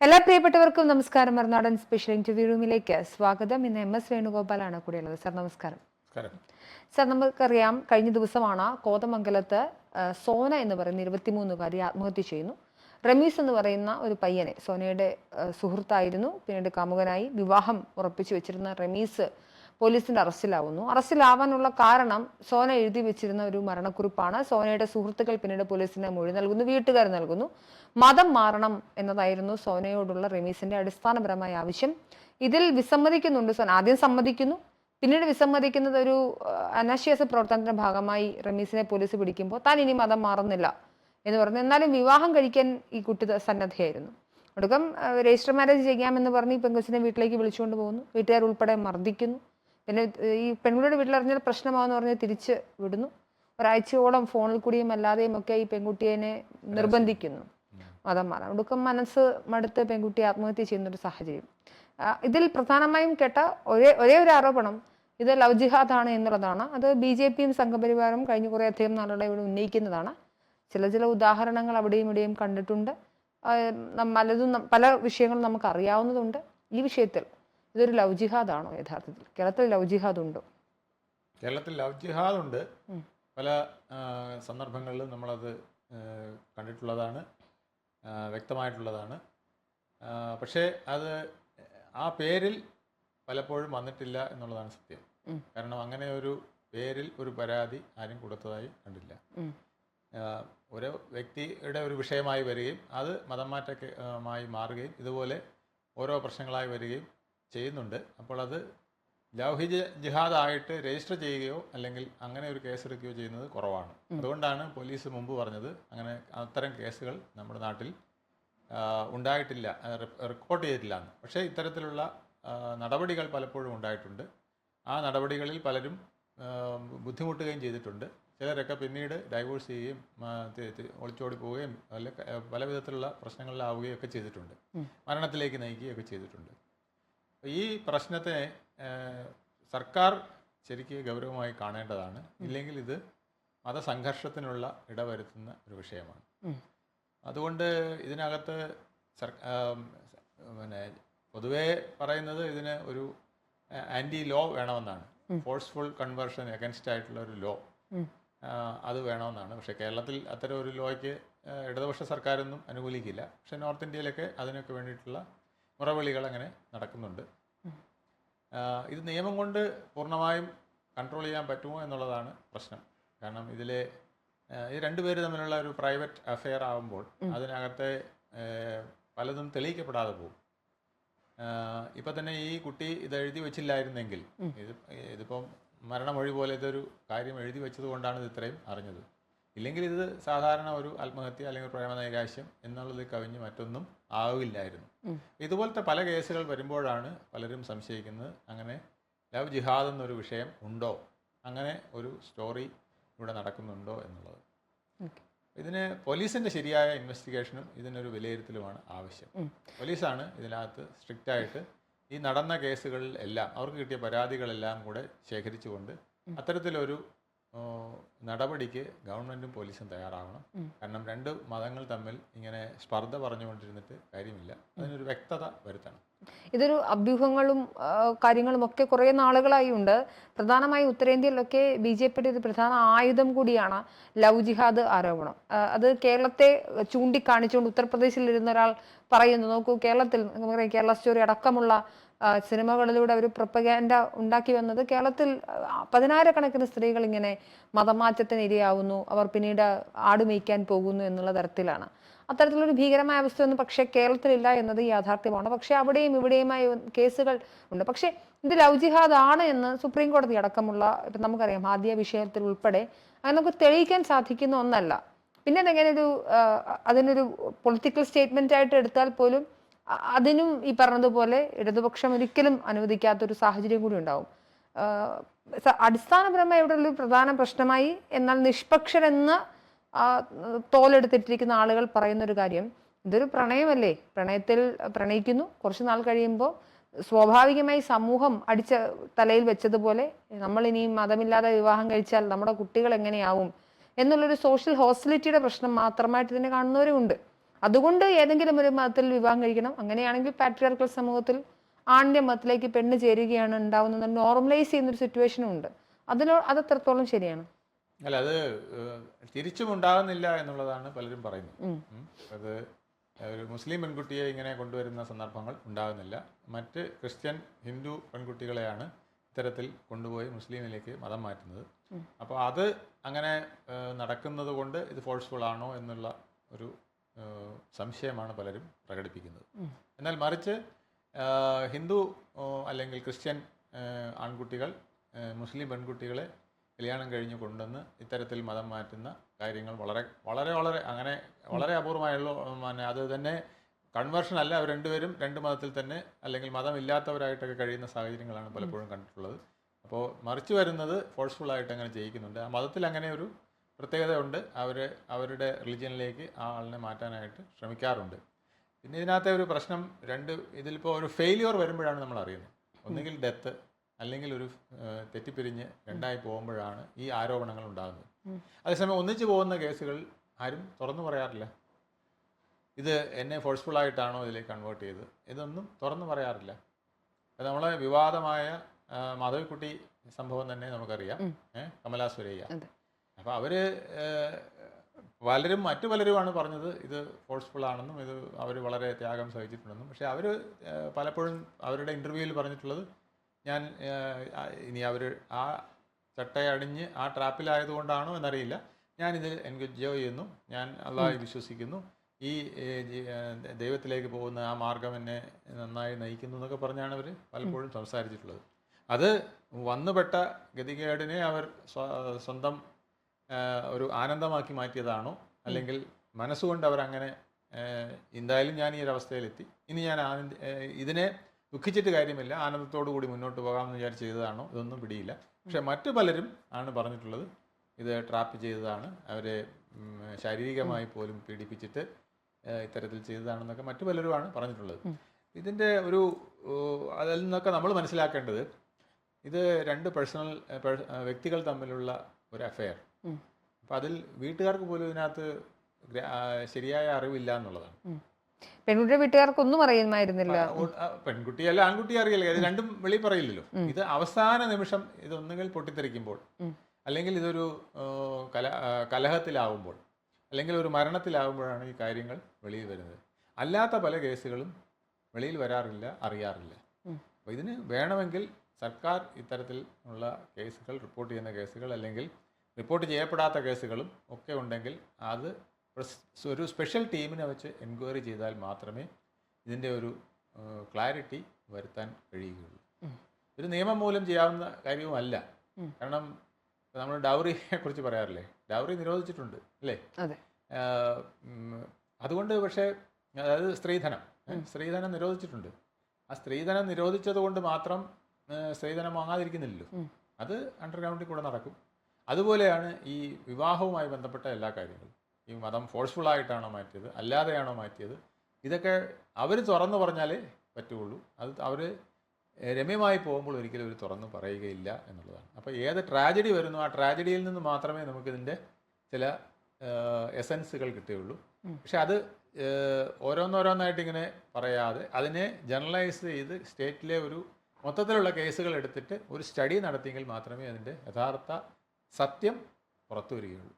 എല്ലാ പ്രിയപ്പെട്ടവർക്കും നമസ്കാരം. മറുനാടൻ സ്പെഷ്യൽ ഇന്റർവ്യൂ റൂമിലേക്ക് സ്വാഗതം. ഇന്ന് MS വേണുഗോപാലാണ് കൂടെയുള്ളത്. സാർ നമസ്കാരം. സാർ, നമുക്കറിയാം കഴിഞ്ഞ ദിവസമാണ് കോതമംഗലത്ത് സോന എന്ന് പറയുന്ന 23-കാരി ആത്മഹത്യ ചെയ്യുന്നു. റമീസ് എന്ന് പറയുന്ന ഒരു പയ്യനെ, സോനയുടെ സുഹൃത്തായിരുന്നു, പിന്നീട് കാമുകനായി വിവാഹം ഉറപ്പിച്ചു വെച്ചിരുന്ന റമീസ് പോലീസിന്റെ അറസ്റ്റിലാവുന്നു. അറസ്റ്റിലാവാനുള്ള കാരണം സോന എഴുതി വെച്ചിരുന്ന ഒരു മരണക്കുറിപ്പാണ്. സോനയുടെ സുഹൃത്തുക്കൾ പിന്നീട് പോലീസിന് മൊഴി നൽകുന്നു, വീട്ടുകാർ നൽകുന്നു. മതം മാറണം എന്നതായിരുന്നു സോനയോടുള്ള റമീസിന്റെ അടിസ്ഥാനപരമായ ആവശ്യം. ഇതിൽ വിസമ്മതിക്കുന്നുണ്ട് സോന. ആദ്യം സമ്മതിക്കുന്നു, പിന്നീട് വിസമ്മതിക്കുന്നത് ഒരു അനാശ്വാസ പ്രവർത്തനത്തിന്റെ ഭാഗമായി റമീസിനെ പോലീസ് പിടിക്കുമ്പോൾ താൻ ഇനി മതം മാറുന്നില്ല എന്ന് പറഞ്ഞു. എന്നാലും വിവാഹം കഴിക്കാൻ ഈ കുട്ടി സന്നദ്ധയായിരുന്നു. ഒടുക്കം രജിസ്റ്റർ മാരേജ് ചെയ്യാമെന്ന് പറഞ്ഞ് ഈ പെങ്കൊച്ചിനെ വീട്ടിലേക്ക് വിളിച്ചുകൊണ്ട് പോകുന്നു. വീട്ടുകാർ ഉൾപ്പെടെ മർദ്ദിക്കുന്നു. പിന്നെ ഈ പെൺകുട്ടിയുടെ വീട്ടിലറിഞ്ഞാൽ പ്രശ്നമാവെന്ന് പറഞ്ഞ് തിരിച്ച് വിടുന്നു. ഒരാഴ്ചയോളം ഫോണിൽ കൂടിയും അല്ലാതെയും ഒക്കെ ഈ പെൺകുട്ടിയെ നിർബന്ധിക്കുന്നു മതം മാറാൻ. ഒടുക്കം മനസ്സ് മടുത്ത് പെൺകുട്ടി ആത്മഹത്യ ചെയ്യുന്നൊരു സാഹചര്യം. ഇതിൽ പ്രധാനമായും കേട്ട ഒരേ ഒരു ആരോപണം ഇത് ലവ് ജിഹാദാണ് എന്നുള്ളതാണ്. അത് BJPയും സംഘപരിവാരം കഴിഞ്ഞ കുറേ അധികം നാളുകളെ ഇവിടെ ഉന്നയിക്കുന്നതാണ്. ചില ഉദാഹരണങ്ങൾ അവിടെയും ഇവിടെയും കണ്ടിട്ടുണ്ട്. പല വിഷയങ്ങളും നമുക്ക് അറിയാവുന്നതുണ്ട്. ഈ വിഷയത്തിൽ ഇതൊരു ലവ് ജിഹാദാണോ യഥാർത്ഥത്തിൽ? കേരളത്തിൽ ലവ് ജിഹാദ് ഉണ്ടോ? കേരളത്തിൽ ലവ് ജിഹാദ് ഉണ്ട്. പല സന്ദർഭങ്ങളിലും നമ്മളത് കണ്ടിട്ടുള്ളതാണ്, വ്യക്തമായിട്ടുള്ളതാണ്. പക്ഷേ അത് ആ പേരിൽ പലപ്പോഴും വന്നിട്ടില്ല എന്നുള്ളതാണ് സത്യം. കാരണം അങ്ങനെ ഒരു പേരിൽ ഒരു പരാതി ആരും കൊടുത്തതായി കണ്ടില്ല. ഒരു വ്യക്തിയുടെ ഒരു വിഷയമായി വരികയും അത് മതം മാറ്റമായി മാറുകയും ഇതുപോലെ ഓരോ പ്രശ്നങ്ങളായി വരികയും ചെയ്യുന്നുണ്ട്. അപ്പോൾ അത് ലവ് ജിഹാദ് ആയിട്ട് രജിസ്റ്റർ ചെയ്യുകയോ അല്ലെങ്കിൽ അങ്ങനെ ഒരു കേസെടുക്കുകയോ ചെയ്യുന്നത് കുറവാണ്. അതുകൊണ്ടാണ് പോലീസ് മുമ്പ് പറഞ്ഞത് അങ്ങനെ അത്തരം കേസുകൾ നമ്മുടെ നാട്ടിൽ ഉണ്ടായിട്ടില്ല, റിപ്പോർട്ട് ചെയ്തിട്ടില്ല എന്ന്. പക്ഷേ ഇത്തരത്തിലുള്ള നടപടികൾ പലപ്പോഴും ഉണ്ടായിട്ടുണ്ട്. ആ നടപടികളിൽ പലരും ബുദ്ധിമുട്ടുകയും ചെയ്തിട്ടുണ്ട്. ചിലരൊക്കെ പിന്നീട് ഡൈവോഴ്സ് ചെയ്യുകയും ഒളിച്ചോടി പോവുകയും പല വിധത്തിലുള്ള പ്രശ്നങ്ങളിലാവുകയും ഒക്കെ ചെയ്തിട്ടുണ്ട്, മരണത്തിലേക്ക് നയിക്കുകയൊക്കെ ചെയ്തിട്ടുണ്ട്. ഈ പ്രശ്നത്തെ സർക്കാർ ശരിക്ക് ഗൗരവമായി കാണേണ്ടതാണ്. ഇല്ലെങ്കിൽ ഇത് മതസംഘർഷത്തിനുള്ള ഇടവരുത്തുന്ന ഒരു വിഷയമാണ്. അതുകൊണ്ട് ഇതിനകത്ത് പൊതുവേ പറയുന്നത് ഇതിന് ഒരു ആൻറ്റി ലോ വേണമെന്നാണ്. ഫോഴ്സ്ഫുൾ കൺവേർഷൻ അഗൻസ്റ്റ് ആയിട്ടുള്ള ഒരു ലോ അത് വേണമെന്നാണ്. പക്ഷേ കേരളത്തിൽ അത്തരം ഒരു ലോയ്ക്ക് ഇടതുപക്ഷ സർക്കാരൊന്നും അനുകൂലിക്കില്ല. പക്ഷേ നോർത്ത് ഇന്ത്യയിലൊക്കെ അതിനൊക്കെ വേണ്ടിയിട്ടുള്ള മുറവിളികൾ അങ്ങനെ നടക്കുന്നുണ്ട്. ഇത് നിയമം കൊണ്ട് പൂർണ്ണമായും കൺട്രോൾ ചെയ്യാൻ പറ്റുമോ എന്നുള്ളതാണ് പ്രശ്നം. കാരണം ഈ രണ്ടുപേര് തമ്മിലുള്ള ഒരു പ്രൈവറ്റ് അഫെയർ ആകുമ്പോൾ അതിനകത്തെ പലതും തെളിയിക്കപ്പെടാതെ പോകും. ഇപ്പം തന്നെ ഈ കുട്ടി ഇത് എഴുതി വെച്ചില്ലായിരുന്നെങ്കിൽ ഇതിപ്പം മരണമൊഴി പോലെ ഇതൊരു കാര്യം എഴുതി വെച്ചത് കൊണ്ടാണ് ഇത് ഇത്രയും അറിഞ്ഞത്. ഇല്ലെങ്കിൽ ഇത് സാധാരണ ഒരു ആത്മഹത്യ അല്ലെങ്കിൽ പ്രേമനൈരാശ്യം എന്നുള്ളത് കവിഞ്ഞ് മറ്റൊന്നും ആവില്ലായിരുന്നു. ഇതുപോലത്തെ പല കേസുകൾ വരുമ്പോഴാണ് പലരും സംശയിക്കുന്നത് അങ്ങനെ ലവ് ജിഹാദ് എന്നൊരു വിഷയം ഉണ്ടോ, അങ്ങനെ ഒരു സ്റ്റോറി ഇവിടെ നടക്കുന്നുണ്ടോ എന്നുള്ളത്. ഇതിന് പോലീസിൻ്റെ ശരിയായ ഇൻവെസ്റ്റിഗേഷനും ഇതിനൊരു വിലയിരുത്തലുമാണ് ആവശ്യം. പോലീസാണ് ഇതിനകത്ത് സ്ട്രിക്റ്റായിട്ട് ഈ നടന്ന കേസുകളിൽ എല്ലാം അവർക്ക് കിട്ടിയ പരാതികളെല്ലാം കൂടെ ശേഖരിച്ചുകൊണ്ട് അത്തരത്തിലൊരു നടപടിക്ക് ഗവൺമെൻറ്റും പോലീസും തയ്യാറാവണം. കാരണം രണ്ട് മതങ്ങൾ തമ്മിൽ ഇങ്ങനെ സ്പർദ്ധ പറഞ്ഞുകൊണ്ടിരുന്നിട്ട് കാര്യമില്ല. അതിനൊരു വ്യക്തത വരുത്തണം. ഇതൊരു അഭ്യൂഹങ്ങളും കാര്യങ്ങളും ഒക്കെ കുറേ നാളുകളായി ഉണ്ട്. പ്രധാനമായും ഉത്തരേന്ത്യയിലൊക്കെ BJPയുടെ ഒരു പ്രധാന ആയുധം കൂടിയാണ് ലവ് ജിഹാദ് ആരോപണം. അത് കേരളത്തെ ചൂണ്ടിക്കാണിച്ചുകൊണ്ട് ഉത്തർപ്രദേശിലിരുന്ന ഒരാൾ പറയുന്നു, നോക്കൂ കേരളത്തിൽ നമുക്കറിയാം കേരള സ്റ്റോറി അടക്കമുള്ള സിനിമകളിലൂടെ ഒരു പ്രൊപ്പഗാൻഡ ഉണ്ടാക്കി വന്നത് കേരളത്തിൽ 10,000-കണക്കിന് സ്ത്രീകൾ ഇങ്ങനെ മതമാറ്റത്തിന് ഇരയാവുന്നു, അവർ പിന്നീട് ആട് മേയ്ക്കാൻ പോകുന്നു എന്നുള്ള തരത്തിലാണ്. അത്തരത്തിലൊരു ഭീകരമായ അവസ്ഥയൊന്നും പക്ഷേ കേരളത്തിലില്ല എന്നത് യാഥാർത്ഥ്യമാണ്. പക്ഷേ അവിടെയും ഇവിടെയുമായി കേസുകൾ ഉണ്ട്. പക്ഷേ ഇത് ലവ് ജിഹാദ് ആണ് എന്ന് സുപ്രീം കോടതി അടക്കമുള്ള ഇപ്പം നമുക്കറിയാം ആദ്യ വിഷയത്തിൽ ഉൾപ്പെടെ അത് നമുക്ക് തെളിയിക്കാൻ സാധിക്കുന്ന ഒന്നല്ല. പിന്നെ അതെങ്ങനെ അതിനൊരു പൊളിറ്റിക്കൽ സ്റ്റേറ്റ്മെന്റ് ആയിട്ട് എടുത്താൽ പോലും അതിനും ഈ പറഞ്ഞതുപോലെ ഇടതുപക്ഷം ഒരിക്കലും അനുവദിക്കാത്തൊരു സാഹചര്യം കൂടി ഉണ്ടാവും. അടിസ്ഥാനപരമായി ഇവിടെ ഒരു പ്രധാന പ്രശ്നമായി എന്നാൽ നിഷ്പക്ഷരെന്ന് തോലെടുത്തിട്ടിരിക്കുന്ന ആളുകൾ പറയുന്നൊരു കാര്യം, ഇതൊരു പ്രണയമല്ലേ, പ്രണയത്തിൽ പ്രണയിക്കുന്നു, കുറച്ച് നാൾ കഴിയുമ്പോൾ സ്വാഭാവികമായി സമൂഹം അടിച്ച തലയിൽ വെച്ചതുപോലെ നമ്മൾ ഇനിയും മതമില്ലാതെ വിവാഹം കഴിച്ചാൽ നമ്മുടെ കുട്ടികൾ എങ്ങനെയാവും എന്നുള്ളൊരു സോഷ്യൽ ഹോസ്റ്റിലിറ്റിയുടെ പ്രശ്നം മാത്രമായിട്ട് ഇതിനെ കാണുന്നവരും ഉണ്ട്. അതുകൊണ്ട് ഏതെങ്കിലും ഒരു മതത്തിൽ വിവാഹം കഴിക്കണം, അങ്ങനെയാണെങ്കിൽ പാട്രിയാർക്കൽ സമൂഹത്തിൽ ആണിന്റെ മതത്തിലേക്ക് പെണ്ണ് ചേരുകയാണ് ഉണ്ടാവുന്നത്, നോർമലൈസ് ചെയ്യുന്ന ഒരു സിറ്റുവേഷനും ഉണ്ട്. അത് എത്രത്തോളം ശരിയാണ്? അല്ല, അത് തിരിച്ചും ഉണ്ടാകുന്നില്ല എന്നുള്ളതാണ് പലരും പറയുന്നത്. അത് ഒരു മുസ്ലിം പെൺകുട്ടിയെ ഇങ്ങനെ കൊണ്ടുവരുന്ന സന്ദർഭങ്ങൾ ഉണ്ടാകുന്നില്ല. മറ്റ് ക്രിസ്ത്യൻ, ഹിന്ദു പെൺകുട്ടികളെയാണ് ഇത്തരത്തിൽ കൊണ്ടുപോയി മുസ്ലിമിലേക്ക് മതം മാറ്റുന്നത്. അപ്പോൾ അത് അങ്ങനെ നടക്കുന്നത് കൊണ്ട് ഇത് ഫോഴ്സ്ഫുൾ ആണോ എന്നുള്ള ഒരു സംശയമാണ് പലരും പ്രകടിപ്പിക്കുന്നത്. എന്നാൽ മറിച്ച് ഹിന്ദു അല്ലെങ്കിൽ ക്രിസ്ത്യൻ ആൺകുട്ടികൾ മുസ്ലിം പെൺകുട്ടികളെ കല്യാണം കഴിഞ്ഞ് കൊണ്ടുവന്ന് ഇത്തരത്തിൽ മതം മാറ്റുന്ന കാര്യങ്ങൾ വളരെ വളരെ വളരെ അങ്ങനെ വളരെ അപൂർവമായുള്ള, അത് തന്നെ കൺവേർഷൻ അല്ല, അവർ രണ്ടുപേരും രണ്ട് മതത്തിൽ തന്നെ അല്ലെങ്കിൽ മതമില്ലാത്തവരായിട്ടൊക്കെ കഴിയുന്ന സാഹചര്യങ്ങളാണ് പലപ്പോഴും കണ്ടിട്ടുള്ളത്. അപ്പോൾ മറിച്ച് വരുന്നത് ഫോഴ്സ്ഫുള്ളായിട്ട് അങ്ങനെ ചെയ്യിക്കുന്നുണ്ട്. ആ മതത്തിൽ അങ്ങനെ ഒരു പ്രത്യേകത ഉണ്ട്, അവരുടെ റിലിജിയനിലേക്ക് ആ ആളിനെ മാറ്റാനായിട്ട് ശ്രമിക്കാറുണ്ട്. പിന്നെ ഇതിനകത്തെ ഒരു പ്രശ്നം ഇതിലിപ്പോൾ ഒരു ഫെയിലിയർ വരുമ്പോഴാണ് നമ്മൾ അറിയുന്നത്. ഒന്നുകിൽ ഡെത്ത് അല്ലെങ്കിൽ ഒരു തെറ്റിപ്പിരിഞ്ഞ് രണ്ടായി പോകുമ്പോഴാണ് ഈ ആരോപണങ്ങൾ ഉണ്ടാകുന്നത്. അതേസമയം ഒന്നിച്ചു പോകുന്ന കേസുകൾ ആരും തുറന്നു പറയാറില്ല. ഇത് എന്നെ ഫോഴ്സ്ഫുള്ളായിട്ടാണോ ഇതിലേക്ക് കൺവേർട്ട് ചെയ്തത്, ഇതൊന്നും തുറന്നു പറയാറില്ല. അത് നമ്മളെ വിവാദമായ മാധവിക്കുട്ടി സംഭവം തന്നെ നമുക്കറിയാം, കമലാ സുരയ്യ. അപ്പോൾ മറ്റു പലരുമാണ് പറഞ്ഞത് ഇത് ഫോഴ്സ്ഫുൾ ആണെന്നും ഇത് അവർ വളരെ ത്യാഗം സഹിച്ചിട്ടുണ്ടെന്നും. പക്ഷേ അവർ പലപ്പോഴും അവരുടെ ഇൻ്റർവ്യൂവിൽ പറഞ്ഞിട്ടുള്ളത്, ഞാൻ ഇനി അവർ ആ ചട്ടയടിഞ്ഞ് ആ ട്രാപ്പിലായതുകൊണ്ടാണോ എന്നറിയില്ല, ഞാനിത് എൻജോയ് ചെയ്യുന്നു, ഞാൻ അള്ളാഹുവിൽ വിശ്വസിക്കുന്നു, ഈ ദൈവത്തിലേക്ക് പോകുന്ന ആ മാർഗം എന്നെ നന്നായി നയിക്കുന്നു എന്നൊക്കെ പറഞ്ഞാണ് അവർ പലപ്പോഴും സംസാരിച്ചിട്ടുള്ളത്. അത് വന്നുപെട്ട ഗതികേടിനെ അവർ സ്വന്തം ഒരു ആനന്ദമാക്കി മാറ്റിയതാണോ, അല്ലെങ്കിൽ മനസ്സുകൊണ്ട് അവരങ്ങനെ എന്തായാലും ഞാൻ ഈ ഒരു അവസ്ഥയിലെത്തി, ഇനി ഞാൻ ഇതിനെ ദുഃഖിച്ചിട്ട് കാര്യമില്ല, ആനന്ദത്തോടു കൂടി മുന്നോട്ട് പോകാമെന്ന് വിചാരിച്ച് ചെയ്തതാണോ, ഇതൊന്നും പിടിയില്ല. പക്ഷെ മറ്റു പലരും ആണ് പറഞ്ഞിട്ടുള്ളത് ഇത് ട്രാപ്പ് ചെയ്തതാണ്, അവരെ ശാരീരികമായി പോലും പീഡിപ്പിച്ചിട്ട് ഇത്തരത്തിൽ ചെയ്തതാണെന്നൊക്കെ മറ്റു പലരുമാണ് പറഞ്ഞിട്ടുള്ളത്. ഇതിൻ്റെ അതിൽ നിന്നൊക്കെ നമ്മൾ മനസ്സിലാക്കേണ്ടത്, ഇത് രണ്ട് വ്യക്തികൾ തമ്മിലുള്ള ഒരു അഫെയർ. അപ്പം അതിൽ വീട്ടുകാർക്ക് പോലും ഇതിനകത്ത് ശരിയായ അറിവില്ല എന്നുള്ളതാണ്. പെൺകുട്ടിയുടെ വീട്ടുകാർക്കൊന്നും അറിയുമായിരുന്നില്ല. പെൺകുട്ടിയല്ല ആൺകുട്ടി അറിയില്ല, ഇത് രണ്ടും വെളി പറയില്ലല്ലോ. ഇത് അവസാന നിമിഷം ഇതൊന്നുകിൽ പൊട്ടിത്തെറിക്കുമ്പോൾ, അല്ലെങ്കിൽ ഇതൊരു കലഹത്തിലാവുമ്പോൾ, അല്ലെങ്കിൽ ഒരു മരണത്തിലാവുമ്പോഴാണ് ഈ കാര്യങ്ങൾ വെളിയിൽ വരുന്നത്. അല്ലാത്ത പല കേസുകളും വെളിയിൽ വരാറില്ല, അറിയാറില്ല. അപ്പോൾ ഇതിന് വേണമെങ്കിൽ സർക്കാർ ഇത്തരത്തിൽ ഉള്ള കേസുകൾ, റിപ്പോർട്ട് ചെയ്യുന്ന കേസുകൾ അല്ലെങ്കിൽ റിപ്പോർട്ട് ചെയ്യപ്പെടാത്ത കേസുകളും ഒക്കെ ഉണ്ടെങ്കിൽ അത് ഒരു സ്പെഷ്യൽ ടീമിനെ വെച്ച് എൻക്വയറി ചെയ്താൽ മാത്രമേ ഇതിൻ്റെ ഒരു ക്ലാരിറ്റി വരുത്താൻ കഴിയുകയുള്ളൂ. ഒരു നിയമം മൂലം ചെയ്യാവുന്ന കാര്യവുമല്ല. കാരണം നമ്മൾ ഡൗറിയെ കുറിച്ച് പറയാറില്ലേ, ഡൗറി നിരോധിച്ചിട്ടുണ്ട് അല്ലേ? അതുകൊണ്ട് പക്ഷേ അതായത് സ്ത്രീധനം നിരോധിച്ചിട്ടുണ്ട്. ആ സ്ത്രീധനം നിരോധിച്ചത് കൊണ്ട് മാത്രം സ്ത്രീധനം വാങ്ങാതിരിക്കുന്നില്ലല്ലോ, അത് അണ്ടർഗ്രൗണ്ടിൽ കൂടെ നടക്കും. അതുപോലെയാണ് ഈ വിവാഹവുമായി ബന്ധപ്പെട്ട എല്ലാ കാര്യങ്ങളും. ഈ മതം ഫോഴ്സ്ഫുള്ളായിട്ടാണോ മാറ്റിയത്, അല്ലാതെയാണോ മാറ്റിയത്, ഇതൊക്കെ അവർ തുറന്നു പറഞ്ഞാലേ പറ്റുള്ളൂ. അത് അവർ രമ്യമായി പോകുമ്പോൾ ഒരിക്കലും അവർ തുറന്നു പറയുകയില്ല എന്നുള്ളതാണ്. അപ്പോൾ ഏത് ട്രാജഡി വരുന്നു ആ ട്രാജഡിയിൽ നിന്ന് മാത്രമേ നമുക്കിതിൻ്റെ ചില എസൻസുകൾ കിട്ടുകയുള്ളൂ. പക്ഷെ അത് ഓരോന്നോരോന്നായിട്ട് ഇങ്ങനെ പറയാതെ അതിനെ ജനറലൈസ് ചെയ്ത് സ്റ്റേറ്റിലെ ഒരു മൊത്തത്തിലുള്ള കേസുകൾ എടുത്തിട്ട് ഒരു സ്റ്റഡി നടത്തിയെങ്കിൽ മാത്രമേ അതിൻ്റെ യഥാർത്ഥ സത്യം പുറത്തു വരികയുള്ളൂ.